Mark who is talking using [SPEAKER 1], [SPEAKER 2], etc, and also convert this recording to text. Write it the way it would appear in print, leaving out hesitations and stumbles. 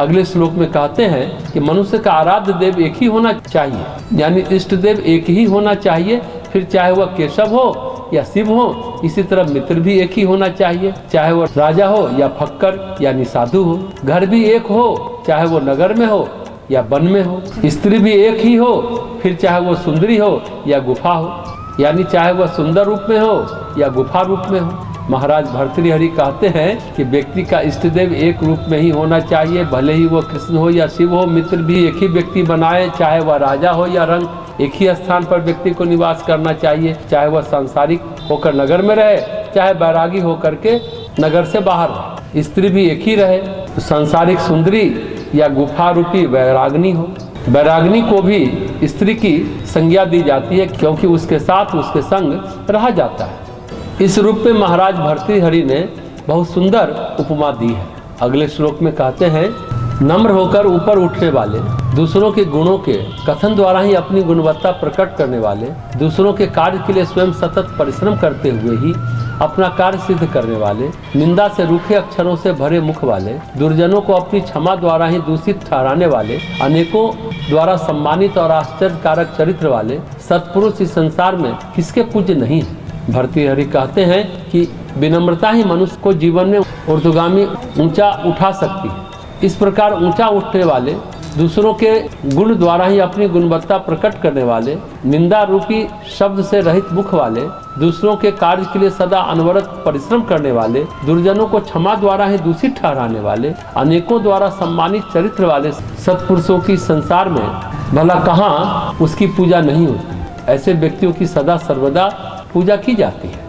[SPEAKER 1] अगले श्लोक में कहते हैं कि मनुष्य का आराध्य देव एक ही होना चाहिए, यानी इष्ट देव एक ही होना चाहिए, फिर चाहे वह केशव हो या शिव हो। इसी तरह मित्र भी एक ही होना चाहिए, चाहे वह राजा हो या फक्कर यानी साधु हो। घर भी एक हो, चाहे वो नगर में हो या वन में हो। स्त्री भी एक ही हो, फिर चाहे वो सुंदरी हो या गुफा हो, यानी चाहे वह सुंदर रूप में हो या गुफा रूप में हो। महाराज भर्तृहरि कहते हैं कि व्यक्ति का इष्ट देव एक रूप में ही होना चाहिए, भले ही वो कृष्ण हो या शिव हो। मित्र भी एक ही व्यक्ति बनाए, चाहे वह राजा हो या रंक। एक ही स्थान पर व्यक्ति को निवास करना चाहिए, चाहे वह सांसारिक होकर नगर में रहे, चाहे बैरागी होकर के नगर से बाहर रहे। स्त्री भी एक ही रहे, सांसारिक सुंदरी या गुफा रूपी वैराग्नी हो। वैराग्नी को भी स्त्री की संज्ञा दी जाती है, क्योंकि उसके साथ उसके संग रहा जाता है। इस रूप में महाराज भर्तृहरि ने बहुत सुंदर उपमा दी है। अगले श्लोक में कहते हैं, नम्र होकर ऊपर उठने वाले, दूसरों के गुणों के कथन द्वारा ही अपनी गुणवत्ता प्रकट करने वाले, दूसरों के कार्य के लिए स्वयं सतत परिश्रम करते हुए ही अपना कार्य सिद्ध करने वाले, निंदा से रूखे अक्षरों से भरे मुख वाले, दुर्जनों को अपनी क्षमा द्वारा ही दूषित ठहराने वाले, अनेकों द्वारा सम्मानित और आश्चर्यकारक चरित्र वाले सत्पुरुष इस संसार में किसके पूज्य नहीं है। भर्तृहरि कहते हैं कि विनम्रता ही मनुष्य को जीवन में ऊर्ध्वगामी ऊंचा उठा सकती है। इस प्रकार ऊंचा उठने वाले, दूसरों के गुण द्वारा ही अपनी गुणवत्ता प्रकट करने वाले, निंदा रूपी शब्द से रहित मुख वाले, दूसरों के कार्य के लिए सदा अनवरत परिश्रम करने वाले, दुर्जनों को क्षमा द्वारा ही दूषित ठहराने वाले, अनेकों द्वारा सम्मानित चरित्र वाले सत्पुरुषों की संसार में भला कहाँ उसकी पूजा नहीं होती। ऐसे व्यक्तियों की सदा सर्वदा पूजा की जाती है।